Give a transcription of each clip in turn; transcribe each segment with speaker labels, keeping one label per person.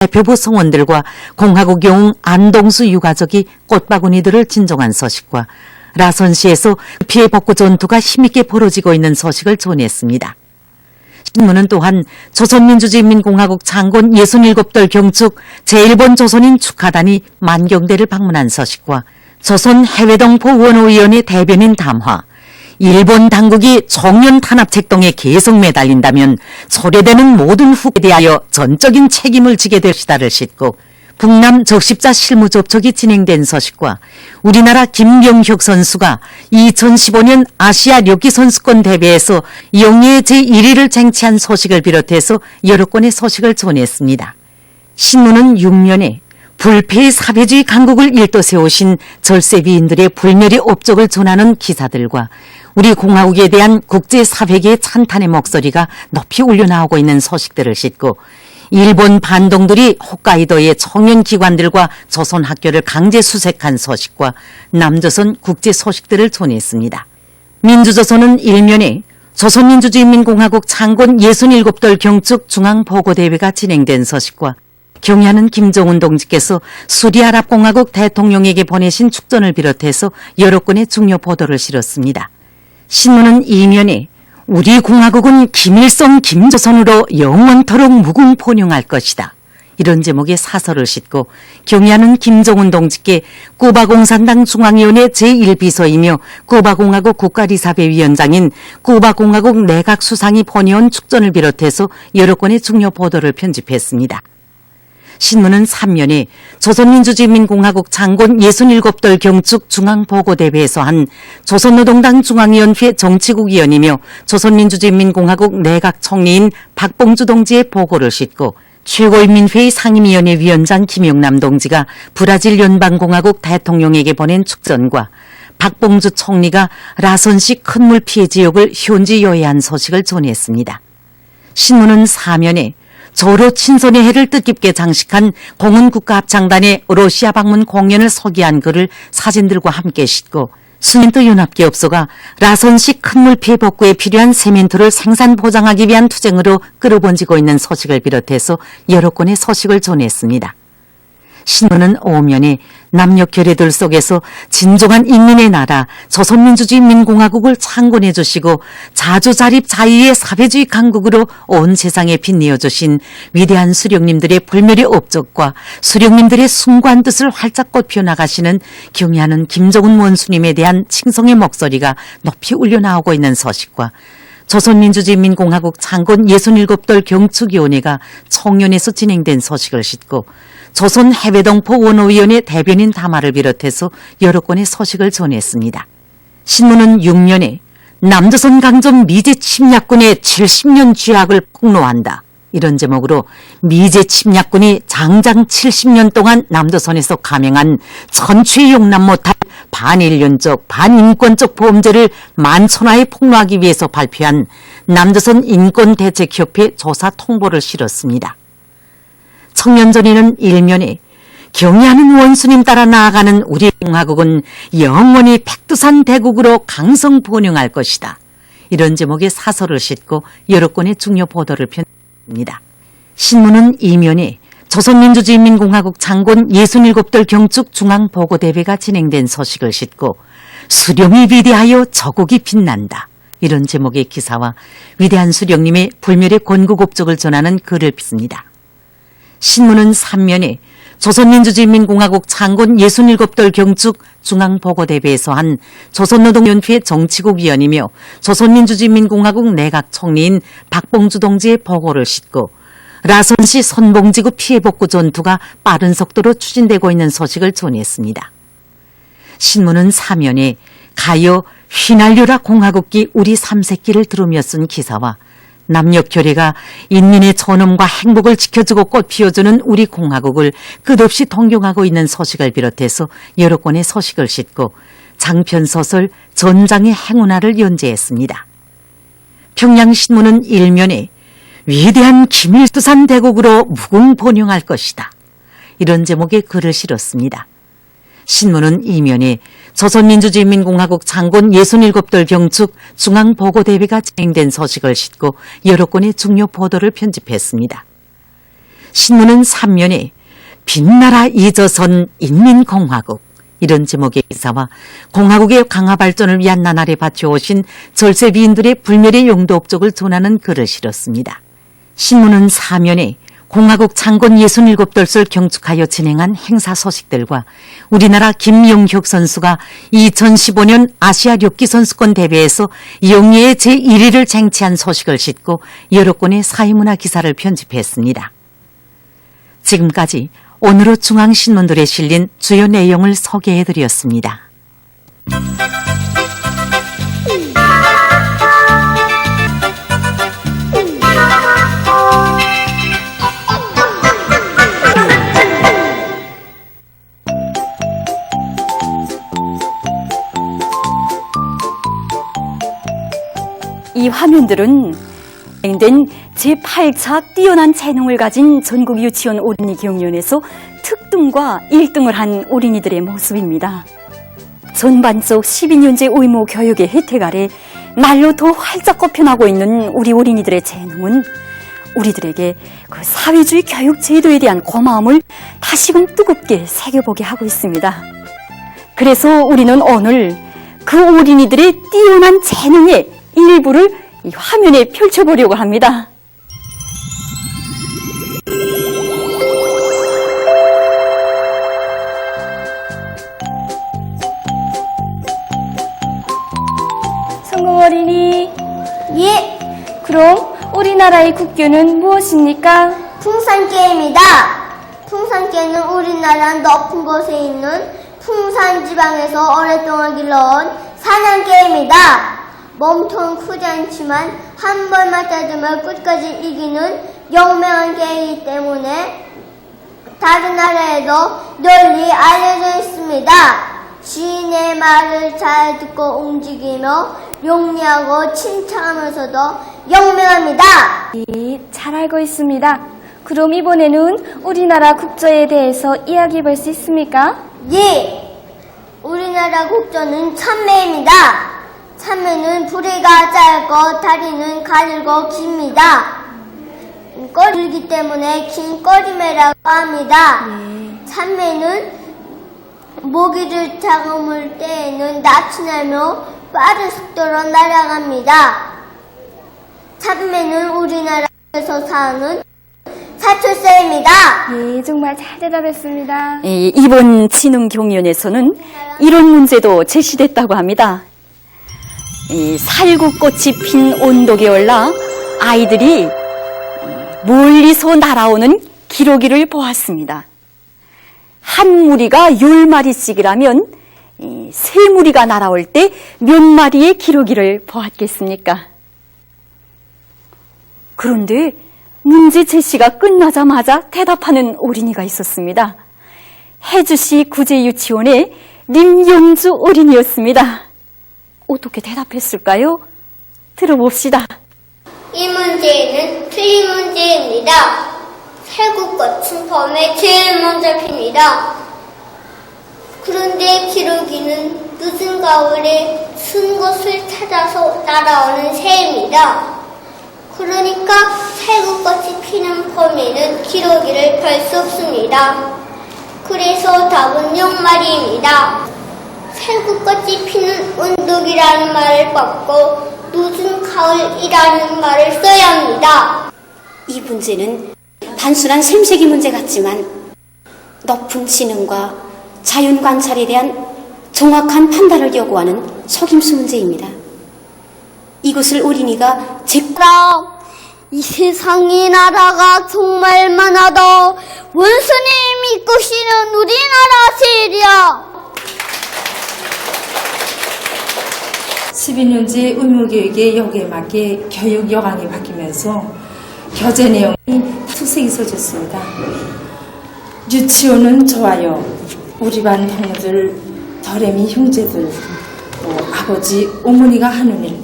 Speaker 1: 대표부 성원들과 공화국 영웅 안동수 유가족이 꽃바구니들을 진정한 소식과 라선시에서 피해 복구 전투가 힘있게 벌어지고 있는 소식을 전했습니다. 신문은 또한 조선민주주의인민공화국 창건 67돌 경축 제1본 조선인 축하단이 만경대를 방문한 소식과 조선 해외동포 원호위원회 대변인 담화, 일본 당국이 종년 탄압책동에 계속 매달린다면 소외되는 모든 후에 대하여 전적인 책임을 지게 될 시다를 싣고 북남 적십자 실무 접촉이 진행된 소식과 우리나라 김병혁 선수가 2015년 아시아 력기 선수권 대회에서 영예의 제1위를 쟁취한 소식을 비롯해서 여러 건의 소식을 전했습니다. 신문은 6년에 불패의 사회주의 강국을 일도 세우신 절세비인들의 불멸의 업적을 전하는 기사들과 우리 공화국에 대한 국제사회계의 찬탄의 목소리가 높이 울려나오고 있는 소식들을 싣고 일본 반동들이 홋카이도의 청년기관들과 조선학교를 강제 수색한 소식과 남조선 국제 소식들을 전했습니다. 민주조선은 일면에 조선민주주의인민공화국 창건 67돌 경축 중앙보고대회가 진행된 소식과 경야는 김정은 동지께서 수리아랍공화국 대통령에게 보내신 축전을 비롯해서 여러 건의 중요 보도를 실었습니다. 신문은 이면에 우리 공화국은 김일성 김조선으로 영원토록 무궁포용할 것이다. 이런 제목의 사설을 싣고 경야는 김정은 동지께 쿠바공산당 중앙위원회 제1비서이며 쿠바공화국 국가리사회위원장인 쿠바공화국 내각수상이 보내온 축전을 비롯해서 여러 건의 중요 보도를 편집했습니다. 신문은 3면에 조선민주주의인민공화국 창건 67돌 경축 중앙보고대회에서 한 조선노동당 중앙위원회 정치국위원이며 조선민주주의인민공화국 내각총리인 박봉주 동지의 보고를 싣고 최고인민회의 상임위원회 위원장 김영남 동지가 브라질 연방공화국 대통령에게 보낸 축전과 박봉주 총리가 라선시 큰물 피해 지역을 현지 요해한 소식을 전했습니다. 신문은 4면에 조로 친선의 해를 뜻깊게 장식한 공은국가합창단의 러시아 방문 공연을 소개한 글을 사진들과 함께 싣고 시멘트 연합기업소가 라선시 큰물 피해 복구에 필요한 시멘트를 생산 보장하기 위한 투쟁으로 끌어번지고 있는 소식을 비롯해서 여러 건의 소식을 전했습니다. 신문은 5면에 남녀 결의들 속에서 진정한 인민의 나라 조선민주주의인민공화국을 창건해 주시고 자주자립 자유의 사회주의 강국으로 온 세상에 빛내어 주신 위대한 수령님들의 불멸의 업적과 수령님들의 숭고한 뜻을 활짝 꽃피워 나가시는 경애하는 김정은 원수님에 대한 칭송의 목소리가 높이 울려나오고 있는 소식과 조선민주주의인민공화국 창건 67돌 경축위원회가 청년에서 진행된 소식을 싣고 조선 해외동포 원호위원회 대변인 담화를 비롯해서 여러 건의 소식을 전했습니다. 신문은 6면에 남조선 강점 미제 침략군의 70년 죄악을 폭로한다. 이런 제목으로 미제 침략군이 장장 70년 동안 남조선에서 감행한 천추에 용납 못할 반인륜적 반인권적 범죄를 만천하에 폭로하기 위해서 발표한 남조선 인권대책협회 조사 통보를 실었습니다. 청년전의는 일면에 경애하는 원수님 따라 나아가는 우리 공화국은 영원히 백두산 대국으로 강성 번영할 것이다. 이런 제목의 사설을 싣고 여러 건의 중요 보도를 편집합니다. 신문은 이면에 조선민주주의인민공화국 창건 67돌 경축 중앙보고대회가 진행된 소식을 싣고 수령이 위대하여 저국이 빛난다. 이런 제목의 기사와 위대한 수령님의 불멸의 건국업적을 전하는 글을 빚습니다. 신문은 3면에 조선민주주의인민공화국 창건 67돌 경축 중앙보고대회에서 한 조선노동연회 정치국위원이며 조선민주주의인민공화국 내각총리인 박봉주 동지의 보고를 싣고 라선시 선봉지구 피해복구 전투가 빠른 속도로 추진되고 있는 소식을 전했습니다. 신문은 4면에 가여 휘날려라 공화국기 우리 삼색기를 들으며 쓴 기사와 남녀 결의가 인민의 존엄과 행복을 지켜주고 꽃 피워주는 우리 공화국을 끝없이 동경하고 있는 소식을 비롯해서 여러 건의 소식을 싣고 장편소설 전장의 행운화를 연재했습니다. 평양신문은 일면에 위대한 김일두산 대국으로 무궁번영할 것이다. 이런 제목의 글을 실었습니다. 신문은 이면에 조선민주주의인민공화국 창건 67돌 경축 중앙보고대회가 진행된 소식을 싣고 여러 건의 중요 보도를 편집했습니다. 신문은 3면에 빛나라 이조선 인민공화국 이런 제목의 기사와 공화국의 강화 발전을 위한 나날에 바쳐오신 절세비인들의 불멸의 용도 업적을 전하는 글을 실었습니다. 신문은 4면에 공화국 창건 67돌을 경축하여 진행한 행사 소식들과 우리나라 김용혁 선수가 2015년 아시아 력기 선수권 대회에서 영예의 제1위를 쟁취한 소식을 싣고 여러 건의 사회문화 기사를 편집했습니다. 지금까지 오늘의 중앙신문들에 실린 주요 내용을 소개해드렸습니다.
Speaker 2: 이 화면들은 진행된 제8차 뛰어난 재능을 가진 전국 유치원 어린이 경연에서 특등과 1등을 한 어린이들의 모습입니다. 전반적 12년제 의무 교육의 혜택 아래 날로 더 활짝 꼽혀나고 있는 우리 어린이들의 재능은 우리들에게 그 사회주의 교육 제도에 대한 고마움을 다시금 뜨겁게 새겨보게 하고 있습니다. 그래서 우리는 오늘 그 어린이들의 뛰어난 재능의 일부를 이 화면에 펼쳐보려고 합니다.
Speaker 3: 성공 어린이. 예. 그럼 우리나라의 국교는 무엇입니까?
Speaker 4: 풍산개입니다. 풍산개는 우리나라 높은 곳에 있는 풍산 지방에서 오랫동안 길러온 사냥개입니다. 몸통은 크지 않지만 한 번 맞아들면 끝까지 이기는 용맹한 개이기 때문에 다른 나라에도 널리 알려져 있습니다. 주인의 말을 잘 듣고 움직이며 용리하고 침착하면서도 용맹합니다.
Speaker 3: 예, 잘 알고 있습니다. 그럼 이번에는 우리나라 국조에 대해서 이야기해 볼 수 있습니까?
Speaker 4: 예, 우리나라 국조는 참매입니다. 참매는 부리가 짧고 다리는 가늘고 깁니다. 꼬리 길기 때문에 긴 꼬리매라고 합니다. 참매는 모기를 잡을 때에는 낯이 나며 빠른 속도로 날아갑니다. 참매는 우리나라에서 사는 사철새입니다.
Speaker 3: 예, 정말 잘 대답했습니다.
Speaker 2: 이번 지능 경연에서는 이런 문제도 제시됐다고 합니다. 살구꽃이 핀 온도계 올라 아이들이 멀리서 날아오는 기러기를 보았습니다. 한 무리가 10마리씩이라면 3무리가 날아올 때 몇 마리의 기러기를 보았겠습니까? 그런데 문제 제시가 끝나자마자 대답하는 어린이가 있었습니다. 해주시 구제유치원의 림영주 어린이였습니다. 어떻게 대답했을까요? 들어봅시다.
Speaker 4: 이 문제는 틀린 문제입니다. 살구꽃은 봄에 제일 먼저 핍니다. 그런데 기러기는 늦은 가을에 순 곳을 찾아서 날아오는 새입니다. 그러니까 살구꽃이 피는 봄에는 기러기를 볼 수 없습니다. 그래서 답은 0마리입니다. 살구꽃이 피는 온독이라는 말을 받고 늦은 가을이라는 말을 써야 합니다.
Speaker 5: 이 문제는 단순한 셈새기 문제 같지만 높은 지능과 자연 관찰에 대한 정확한 판단을 요구하는 속임수 문제입니다. 이것을 어린이가
Speaker 4: 이 세상의 나라가 정말 많아도 원수님 이끄시는 우리나라 세리야.
Speaker 6: 12년제 의무교육의 여기에 맞게 교육 여강이 바뀌면서 교재 내용이 특색이 있어졌습니다. 유치원은 좋아요. 우리 반 동무들, 더래미 형제들, 아버지, 어머니가 하는 일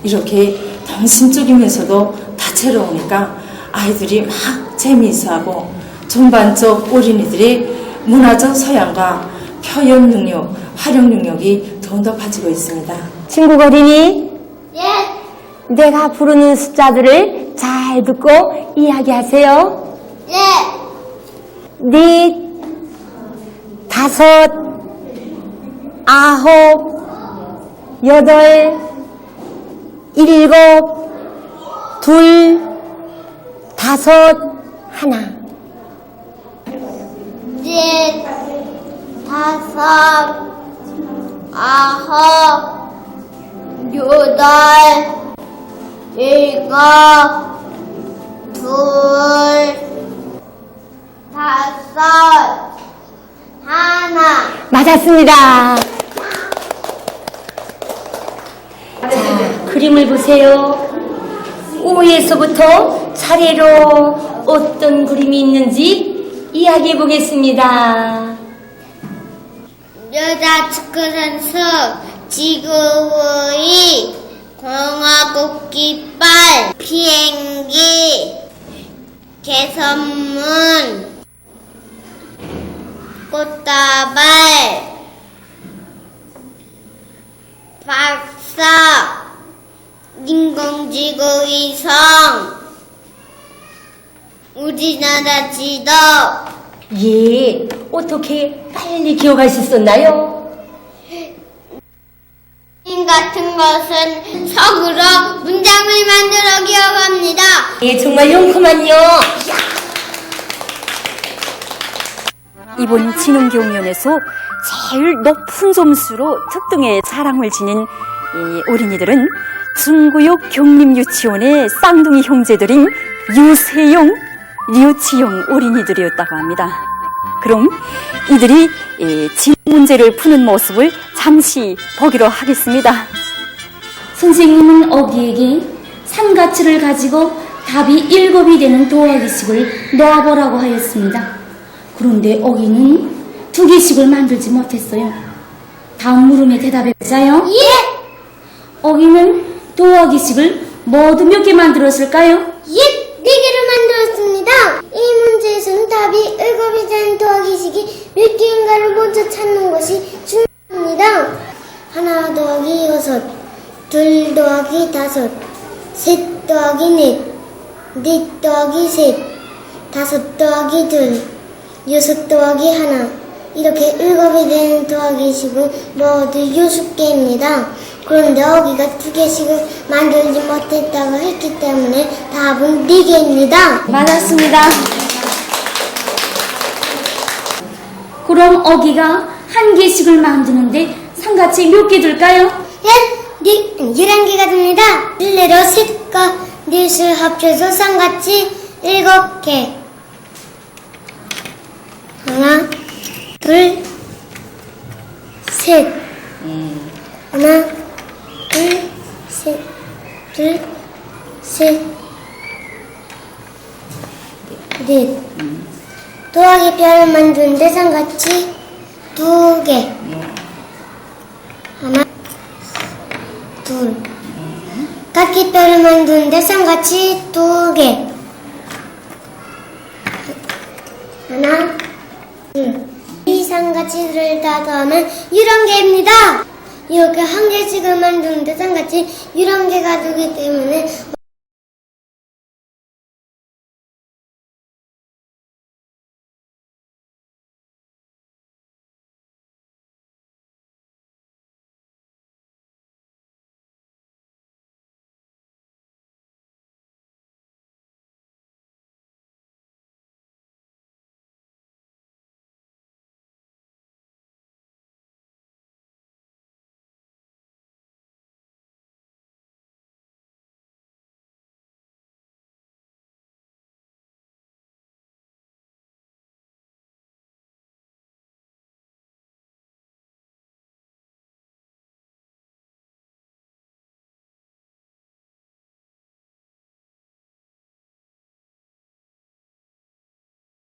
Speaker 6: 이렇게 정신적이면서도 다채로우니까 아이들이 막 재미있어하고 전반적 어린이들의 문화적 소양과 표현 능력, 활용 능력이 더 높아지고 있습니다.
Speaker 3: 친구 어린이.
Speaker 4: 예.
Speaker 3: 내가 부르는 숫자들을 잘 듣고 이야기하세요.
Speaker 4: 넷, 다섯, 아홉, 여덟, 일곱, 둘, 다섯, 하나. 넷, 다섯, 아홉, 여덟, 일곱, 둘, 다섯, 하나. 맞았습니다. 자, 그림을 보세요. 5에서부터 차례로 어떤 그림이 있는지 이야기해 보겠습니다. 여자 축구 선수 지구의 공화국 깃발 비행기 개선문 꽃다발 박사 인공지구 위성 우리나라 지도. 예, 어떻게 빨리 기억할 수 있었나요? 같은 것은 석으로 문장을 만들어 기억합니다. 예, 정말 용감한요.
Speaker 2: 이번 진흥경연에서 제일 높은 점수로 특등의 자랑을 지닌 이 어린이들은 중구역 경림유치원의 쌍둥이 형제들인 유세용, 류치영 어린이들이었다고 합니다. 그럼 이들이 진 문제를 푸는 모습을 잠시 보기로 하겠습니다.
Speaker 7: 선생님은 어기에게 삼가치를 가지고 답이 7이 되는 더하기식을 놓아보라고 하였습니다. 그런데 어기는 2개씩을 만들지 못했어요. 다음 물음에 대답해보자요.
Speaker 4: 예!
Speaker 7: 어기는 더하기식을 모두 몇 개 만들었을까요?
Speaker 4: 예! 4개를 만들었습니다. 이 문제에서는 답이 7이 되는 더하기식이 몇 개인가를 먼저 찾는 것이 중요합니다. 하나 더하기 6, 둘 더하기 5, 셋 더하기 넷, 넷 더하기 셋, 다섯 더하기 둘, 6 더하기 하나. 이렇게 7이 되는 더하기식은 모두 6개입니다. 그런데 어기가 2개씩을 만들지 못했다고 했기 때문에 답은 4개입니다.
Speaker 7: 맞았습니다. 그럼 어기가 1개씩을 만드는데 삼가치 몇 개 들까요?
Speaker 4: 11개가 됩니다. 일례로 셋과 넷을 합쳐서 삼가치 7개. 하나, 둘, 셋. 하나, 둘, 셋, 둘, 셋, 넷. 더하기 별을 만드는데 삼가치 2개. 하나, 둘. 깎기뼈를 만드는데 삼가치 2개. 하나, 둘. 이 삼가치를 다 더하면 11개입니다. 이렇게 1개씩을 만드는데 삼가치 11개가 되기 때문에